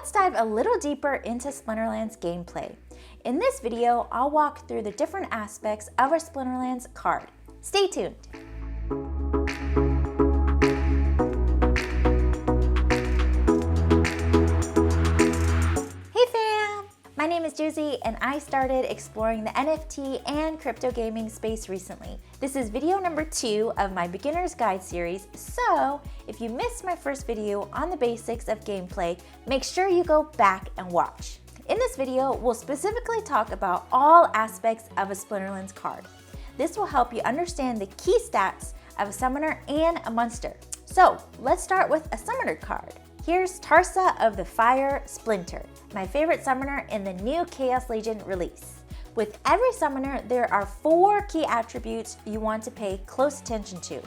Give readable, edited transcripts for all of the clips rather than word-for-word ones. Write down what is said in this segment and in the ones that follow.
let's dive a little deeper into Splinterlands gameplay. In this video, I'll walk through the different aspects of our Splinterlands card. Stay tuned. Hey fam! My name is Josie and I started exploring the NFT and crypto gaming space recently. This is video number 2 of my beginner's guide series, so if you missed my first video on the basics of gameplay, make sure you go back and watch. In this video, we'll specifically talk about all aspects of a Splinterlands card. This will help you understand the key stats of a summoner and a monster. So let's start with a summoner card. Here's Tarsa of the Fire Splinter, my favorite summoner in the new Chaos Legion release. With every summoner, there are 4 key attributes you want to pay close attention to: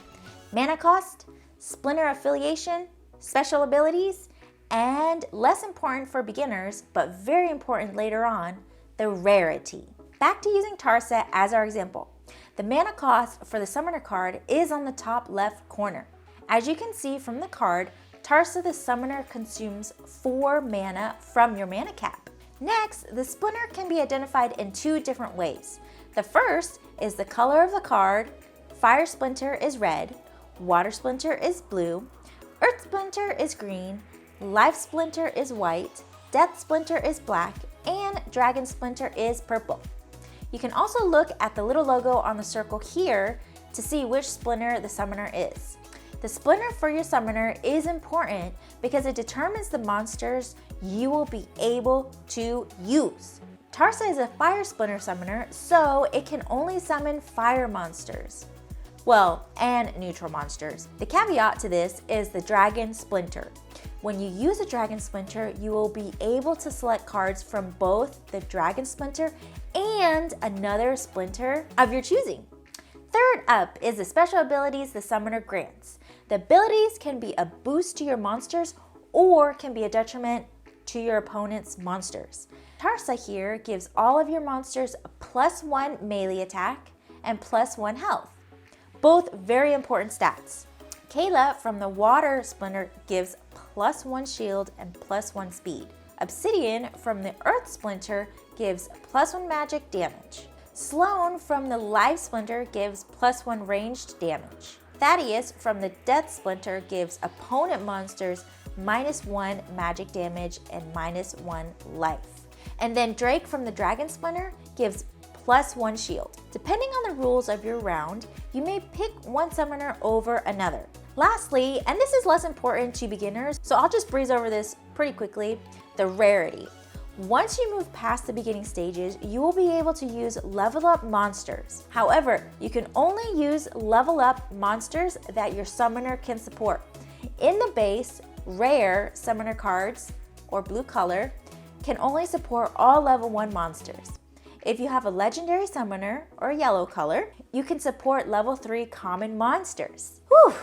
mana cost, splinter affiliation, special abilities, and less important for beginners, but very important later on, the rarity. Back to using Tarsa as our example. The mana cost for the summoner card is on the top left corner. As you can see from the card, Tarsa the summoner consumes 4 mana from your mana cap. Next, the splinter can be identified in 2 different ways. The first is the color of the card. Fire Splinter is red, Water Splinter is blue, Earth Splinter is green, Life Splinter is white, Death Splinter is black, and Dragon Splinter is purple. You can also look at the little logo on the circle here to see which splinter the summoner is. The splinter for your summoner is important because it determines the monsters you will be able to use. Tarsa is a fire splinter summoner, so it can only summon fire monsters. Well, and neutral monsters. The caveat to this is the Dragon Splinter. When you use a Dragon Splinter, you will be able to select cards from both the Dragon Splinter and another splinter of your choosing. Third up is the special abilities the summoner grants. The abilities can be a boost to your monsters or can be a detriment to your opponent's monsters. Tarsa here gives all of your monsters a +1 melee attack and +1 health. Both very important stats. Kayla from the Water Splinter gives +1 shield and +1 speed. Obsidian from the Earth Splinter gives +1 magic damage. Sloan from the Life Splinter gives +1 ranged damage. Thaddius from the Death Splinter gives opponent monsters -1 magic damage and -1 life. And then Drake from the Dragon Splinter gives +1 shield. Depending on the rules of your round, you may pick one summoner over another. Lastly, and this is less important to beginners, so I'll just breeze over this pretty quickly, the rarity. Once you move past the beginning stages, you will be able to use level up monsters. However, you can only use level up monsters that your summoner can support. In the base, rare summoner cards, or blue color, can only support all level 1 monsters. If you have a legendary summoner, or yellow color, you can support level 3 common monsters. Whew,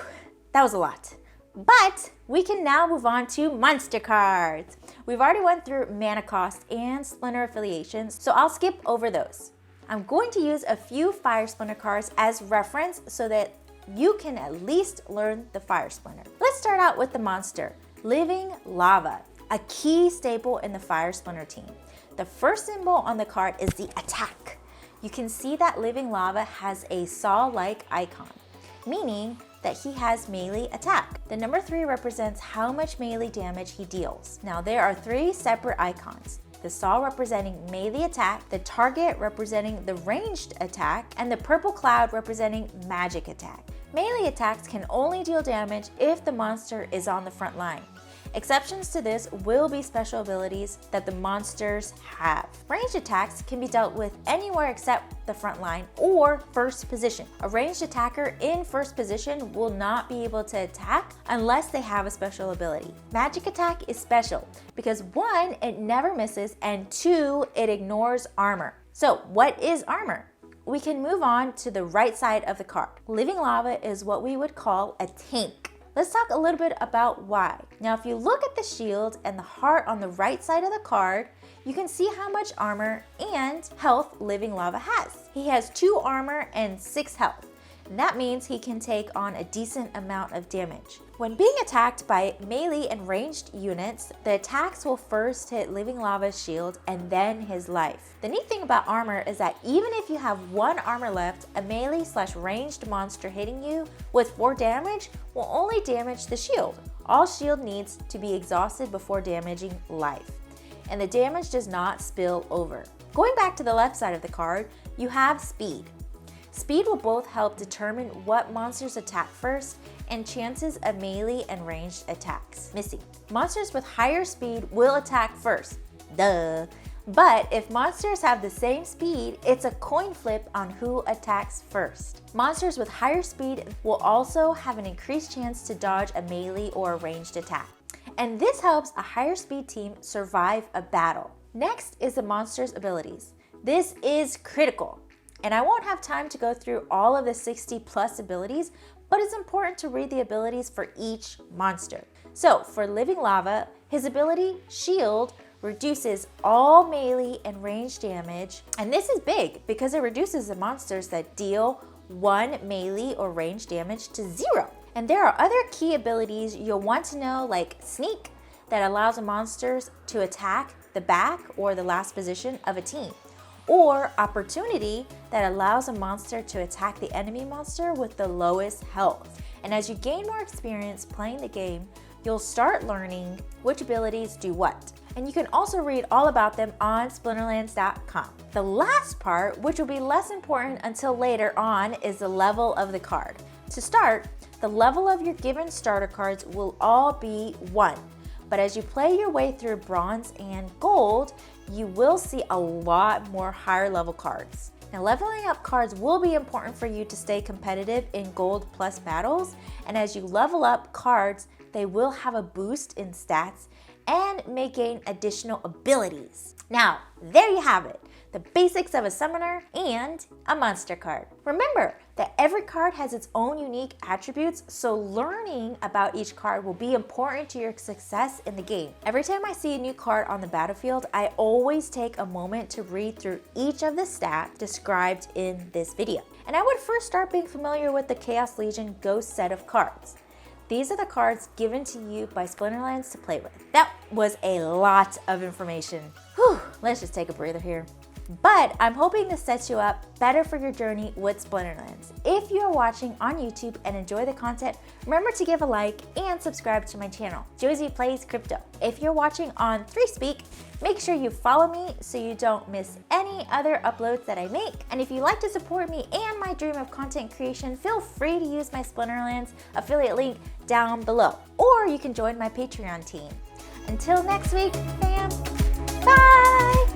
that was a lot. But we can now move on to monster cards. We've already went through mana cost and splinter affiliations, so I'll skip over those. I'm going to use a few fire splinter cards as reference so that you can at least learn the fire splinter. Let's start out with the monster, Living Lava, a key staple in the fire splinter team. The first symbol on the card is the attack. You can see that Living Lava has a saw-like icon, meaning that he has melee attack. The number 3 represents how much melee damage he deals. Now there are 3 separate icons. The saw representing melee attack, the target representing the ranged attack, and the purple cloud representing magic attack. Melee attacks can only deal damage if the monster is on the front line. Exceptions to this will be special abilities that the monsters have. Ranged attacks can be dealt with anywhere except the front line or first position. A ranged attacker in first position will not be able to attack unless they have a special ability. Magic attack is special because 1, it never misses, and 2, it ignores armor. So what is armor? We can move on to the right side of the card. Living Lava is what we would call a tank. Let's talk a little bit about why. Now, if you look at the shield and the heart on the right side of the card, you can see how much armor and health Living Lava has. He has 2 armor and 6 health. And that means he can take on a decent amount of damage. When being attacked by melee and ranged units, the attacks will first hit Living Lava's shield and then his life. The neat thing about armor is that even if you have 1 armor left, a melee/ranged monster hitting you with 4 damage will only damage the shield. All shield needs to be exhausted before damaging life, and the damage does not spill over. Going back to the left side of the card, you have speed. Speed will both help determine what monsters attack first and chances of melee and ranged attacks. Missing. Monsters with higher speed will attack first. Duh. But if monsters have the same speed, it's a coin flip on who attacks first. Monsters with higher speed will also have an increased chance to dodge a melee or a ranged attack. And this helps a higher speed team survive a battle. Next is the monster's abilities. This is critical. And I won't have time to go through all of the 60+ abilities, but it's important to read the abilities for each monster. So for Living Lava, his ability, Shield, reduces all melee and range damage. And this is big because it reduces the monsters that deal 1 melee or range damage to 0. And there are other key abilities you'll want to know, like Sneak, that allows the monsters to attack the back or the last position of a team. Or Opportunity, that allows a monster to attack the enemy monster with the lowest health. And as you gain more experience playing the game, you'll start learning which abilities do what. And you can also read all about them on Splinterlands.com. The last part, which will be less important until later on, is the level of the card. To start, the level of your given starter cards will all be 1. But as you play your way through bronze and gold, you will see a lot more higher level cards. Now, leveling up cards will be important for you to stay competitive in gold plus battles, and as you level up cards, they will have a boost in stats and may gain additional abilities. Now, there you have it, the basics of a summoner and a monster card. Remember that every card has its own unique attributes, so learning about each card will be important to your success in the game. Every time I see a new card on the battlefield, I always take a moment to read through each of the stats described in this video. And I would first start being familiar with the Chaos Legion Ghost set of cards. These are the cards given to you by Splinterlands to play with. That was a lot of information. Whew, let's just take a breather here. But I'm hoping this sets you up better for your journey with Splinterlands. If you are watching on YouTube and enjoy the content, remember to give a like and subscribe to my channel, Josie Plays Crypto. If you're watching on 3Speak, make sure you follow me so you don't miss any other uploads that I make. And if you'd like to support me and my dream of content creation, feel free to use my Splinterlands affiliate link down below. Or you can join my Patreon team. Until next week,